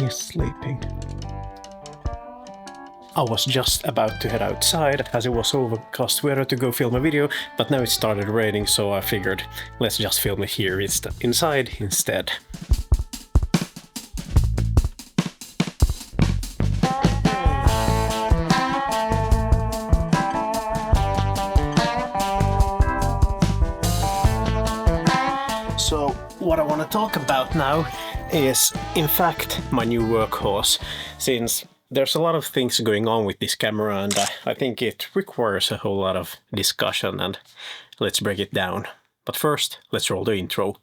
is sleeping. I was just about to head outside as it was overcast weather to go film a video, but now it started raining, so I figured let's just film it here inside instead. So what I want to talk about now is in fact my new workhorse, since there's a lot of things going on with this camera and I think it requires a whole lot of discussion, and let's break it down. But first, let's roll the intro.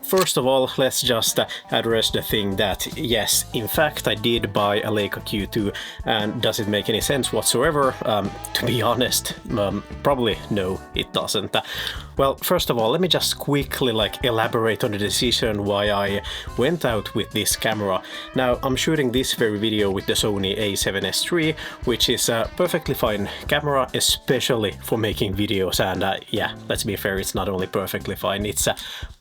First of all, let's just address the thing that, yes, in fact, I did buy a Leica Q2, and does it make any sense whatsoever? To be honest, probably no, it doesn't. Well, first of all, let me just quickly elaborate on the decision why I went out with this camera. Now, I'm shooting this very video with the Sony a7S III, which is a perfectly fine camera, especially for making videos, and yeah, let's be fair, it's not only perfectly fine, it's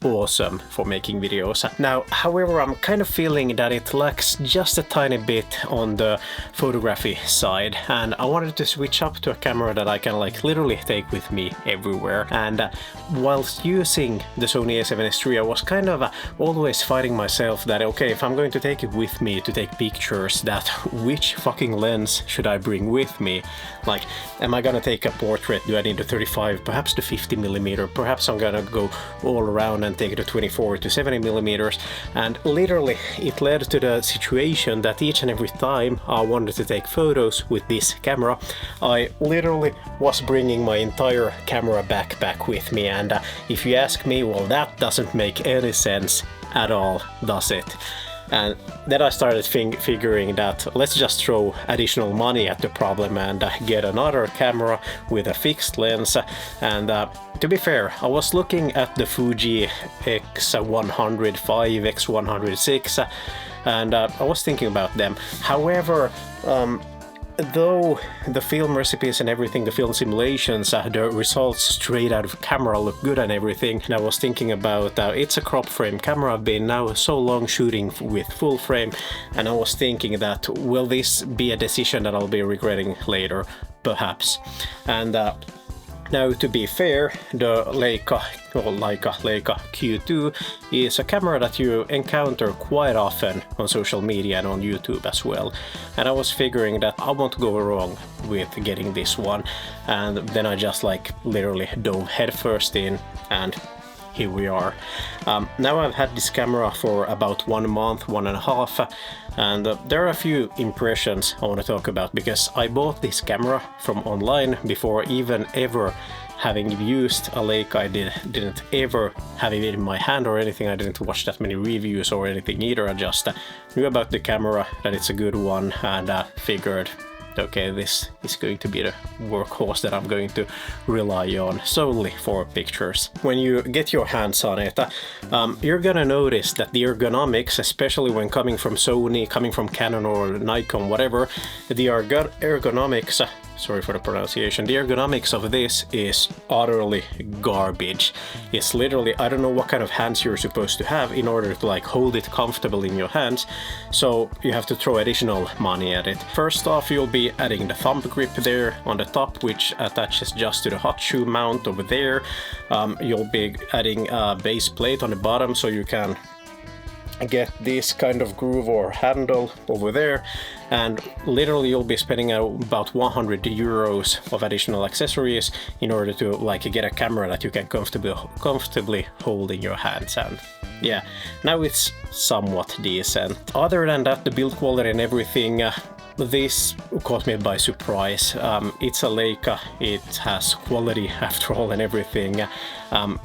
awesome for making videos. Now, however, I'm kind of feeling that it lacks just a tiny bit on the photography side, and I wanted to switch up to a camera that I can literally take with me everywhere. And whilst using the Sony a7S III, I was kind of always fighting myself that, okay, if I'm going to take it with me to take pictures, that which fucking lens should I bring with me? Like, am I gonna take a portrait? Do I need the 35, perhaps the 50mm? Perhaps I'm gonna go all around and take the 24 to 70mm, and literally it led to the situation that each and every time I wanted to take photos with this camera, I literally was bringing my entire camera backpack with me, and if you ask me, well, that doesn't make any sense at all, does it? And then I started figuring that let's just throw additional money at the problem and get another camera with a fixed lens. And to be fair, I was looking at the Fuji X100V, X106, and I was thinking about them. However, though the film recipes and everything, the film simulations, the results straight out of camera look good and everything, and I was thinking about it's a crop frame camera. I've been now so long shooting with full frame, and I was thinking that will this be a decision that I'll be regretting later? Perhaps. And now, to be fair, the Leica Q2 is a camera that you encounter quite often on social media and on YouTube as well. And I was figuring that I won't go wrong with getting this one. And then I just literally dove headfirst in, and here we are. Now I've had this camera for about 1 month, 1.5, and there are a few impressions I want to talk about, because I bought this camera from online before even ever having used a Leica. I didn't ever have it in my hand or anything. I didn't watch that many reviews or anything either. I just knew about the camera, that it's a good one, and figured, okay, this is going to be the workhorse that I'm going to rely on solely for pictures. When you get your hands on it, you're gonna notice that the ergonomics, especially when coming from Sony, coming from Canon or Nikon, whatever, the ergonomics, sorry for the pronunciation, the ergonomics of this is utterly garbage. It's literally, I don't know what kind of hands you're supposed to have in order to hold it comfortable in your hands, so you have to throw additional money at it. First off, you'll be adding the thumb grip there on the top, which attaches just to the hot shoe mount over there. You'll be adding a base plate on the bottom, so you can get this kind of groove or handle over there, and literally you'll be spending about 100 euros of additional accessories in order to get a camera that you can comfortably hold in your hands. And yeah, now it's somewhat decent. Other than that, the build quality and everything, this caught me by surprise. It's a Leica, it has quality after all and everything.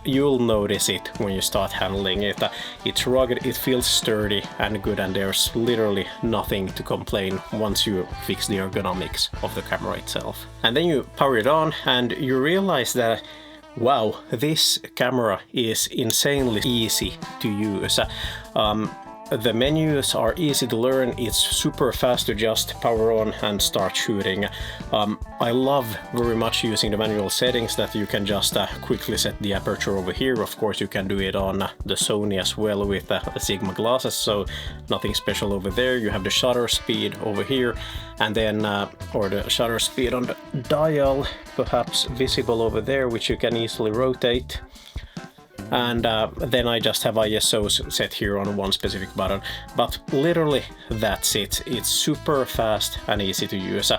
You'll notice it when you start handling it. It's rugged, it feels sturdy and good, and there's literally nothing to complain once you fix the ergonomics of the camera itself. And then you power it on and you realize that, wow, this camera is insanely easy to use. the menus are easy to learn. It's super fast to just power on and start shooting. I love very much using the manual settings that you can just quickly set the aperture over here. Of course, you can do it on the Sony as well with the Sigma glasses, so nothing special over there. You have the shutter speed over here, and then or the shutter speed on the dial, perhaps visible over there, which you can easily rotate. And then I just have ISO set here on one specific button, but literally that's it. It's super fast and easy to use.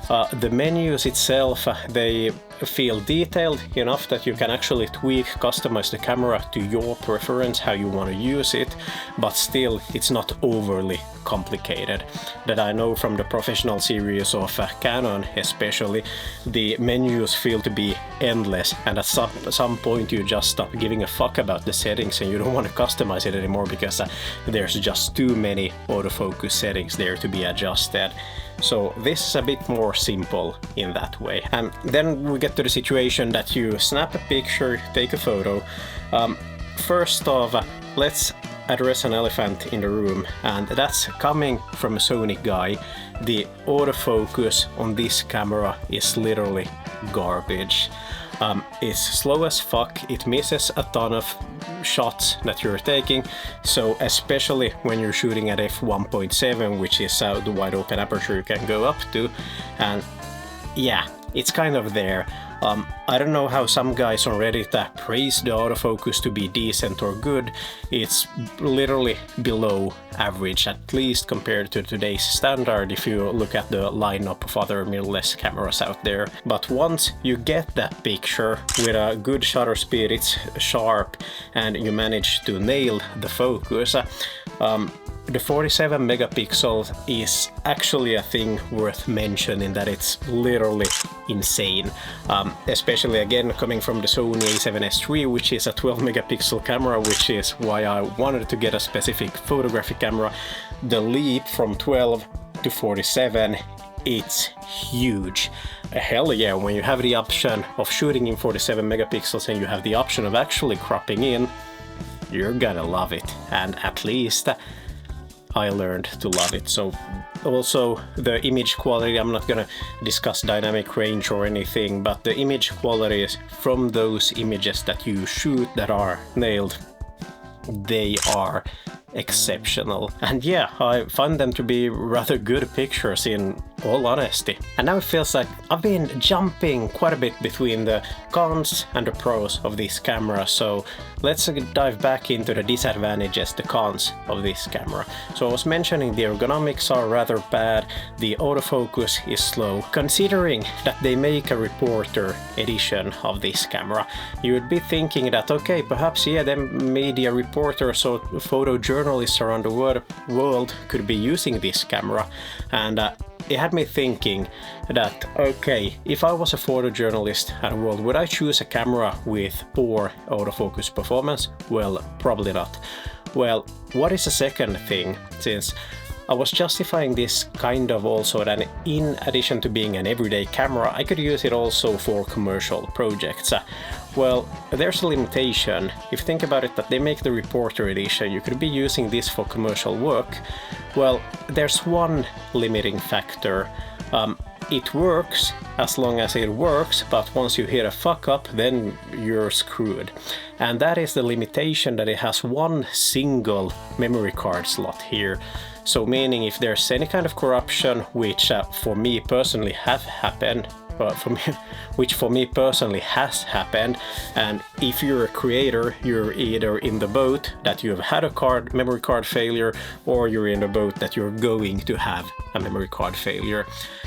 The menus itself, they feel detailed enough that you can actually tweak, customize the camera to your preference, how you want to use it, but still it's not overly complicated. That I know from the professional series of Canon especially, the menus feel to be endless, and at some point you just stop giving a fuck about the settings and you don't want to customize it anymore because there's just too many autofocus settings there to be adjusted. So this is a bit more simple in that way. And then we get to the situation that you snap a picture, take a photo. First off, let's address an elephant in the room, and that's coming from a Sony guy. The autofocus on this camera is literally garbage. It's slow as fuck, it misses a ton of shots that you're taking, so especially when you're shooting at f1.7, which is the wide open aperture you can go up to, and yeah, it's kind of there. I don't know how some guys on Reddit praise the autofocus to be decent or good. It's literally below average, at least compared to today's standard if you look at the lineup of other mirrorless cameras out there. But once you get that picture with a good shutter speed, it's sharp, and you manage to nail the focus, the 47 megapixels is actually a thing worth mentioning, that it's literally insane. Especially again coming from the Sony a7S III, which is a 12 megapixel camera, which is why I wanted to get a specific photographic camera. The leap from 12 to 47, it's huge. Hell yeah, when you have the option of shooting in 47 megapixels and you have the option of actually cropping in, you're gonna love it. And at least I learned to love it. So also the image quality, I'm not gonna discuss dynamic range or anything, but the image quality is from those images that you shoot that are nailed, they are exceptional. And yeah, I find them to be rather good pictures in all honesty. And now it feels like I've been jumping quite a bit between the cons and the pros of this camera, so let's dive back into the disadvantages, the cons of this camera. So I was mentioning the ergonomics are rather bad, the autofocus is slow. Considering that they make a reporter edition of this camera, you would be thinking that okay, perhaps yeah, the media reporters or photojournalists around the world could be using this camera, and it had me thinking that, okay, if I was a photojournalist at world, would I choose a camera with poor autofocus performance? Well, probably not. Well, what is the second thing? Since I was justifying this kind of also that in addition to being an everyday camera, I could use it also for commercial projects. Well, there's a limitation. If you think about it, that they make the reporter edition, you could be using this for commercial work. Well, there's one limiting factor. It works as long as it works, but once you hit a fuck up, then you're screwed. And that is the limitation that it has one single memory card slot here. So meaning if there's any kind of corruption, which for me personally has happened, and if you're a creator, you're either in the boat that you've had a memory card failure, or you're in the boat that you're going to have a memory card failure.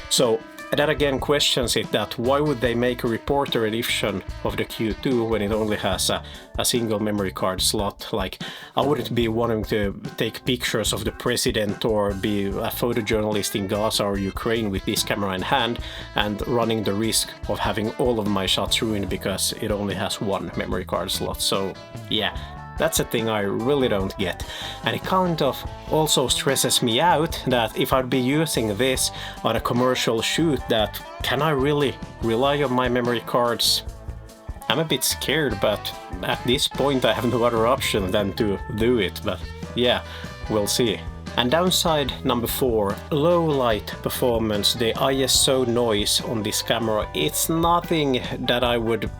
So that again questions it, that why would they make a reporter edition of the Q2 when it only has a single memory card slot? Like, I wouldn't be wanting to take pictures of the president or be a photojournalist in Gaza or Ukraine with this camera in hand and running the risk of having all of my shots ruined because it only has one memory card slot. So yeah, that's a thing I really don't get. And it kind of also stresses me out that if I'd be using this on a commercial shoot, that can I really rely on my memory cards? I'm a bit scared, but at this point I have no other option than to do it. But yeah, we'll see. And downside number 4, low light performance. The ISO noise on this camera, it's nothing that I would,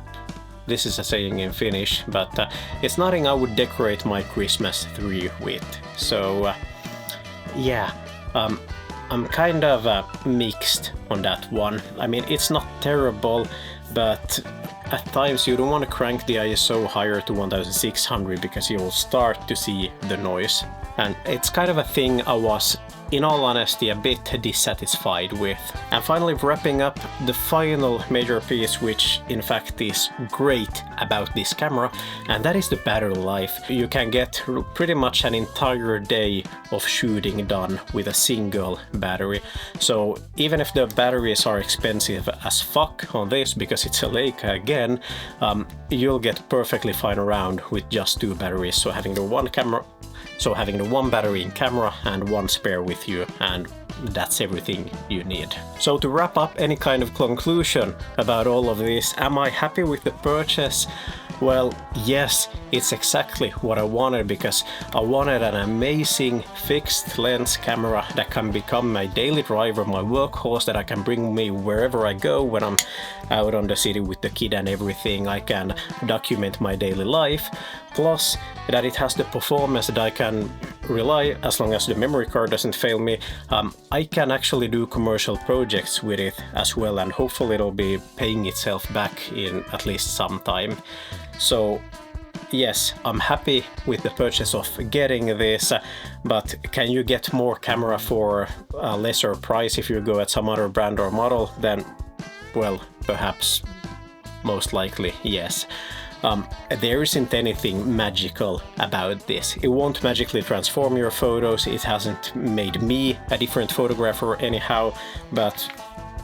this is a saying in Finnish, but it's nothing I would decorate my Christmas tree with. So yeah, I'm kind of mixed on that one. I mean, it's not terrible, but at times you don't want to crank the ISO higher to 1600 because you'll start to see the noise. And it's kind of a thing I was, in all honesty, a bit dissatisfied with. And finally, wrapping up the final major piece, which in fact is great about this camera, and that is the battery life. You can get pretty much an entire day of shooting done with a single battery. So even if the batteries are expensive as fuck on this, because it's a Leica again, you'll get perfectly fine around with just 2 batteries. So having the one battery in camera and 1 spare with you, and that's everything you need. So to wrap up, any kind of conclusion about all of this, am I happy with the purchase? Well, yes, it's exactly what I wanted, because I wanted an amazing fixed lens camera that can become my daily driver, my workhorse, that I can bring me wherever I go when I'm out on the city with the kid and everything. I can document my daily life, plus that it has the performance that I can rely, as long as the memory card doesn't fail me. I can actually do commercial projects with it as well, and hopefully it'll be paying itself back in at least some time. So yes, I'm happy with the purchase of getting this, but can you get more camera for a lesser price if you go at some other brand or model? Then, well, perhaps, most likely, yes. There isn't anything magical about this. It won't magically transform your photos, it hasn't made me a different photographer anyhow, but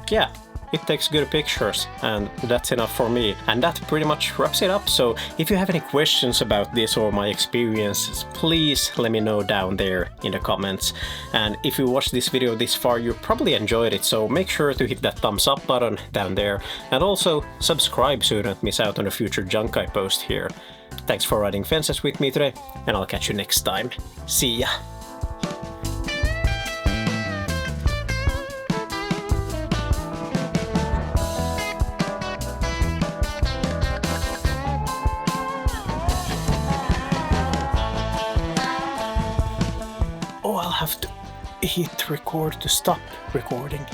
yeah, it takes good pictures, and that's enough for me. And that pretty much wraps it up. So if you have any questions about this or my experiences, please let me know down there in the comments. And if you watched this video this far, you probably enjoyed it, so make sure to hit that thumbs up button down there, and also subscribe so you don't miss out on the future junk I post here. Thanks for riding fences with me today, and I'll catch you next time. See ya! Oh, I'll have to hit record to stop recording.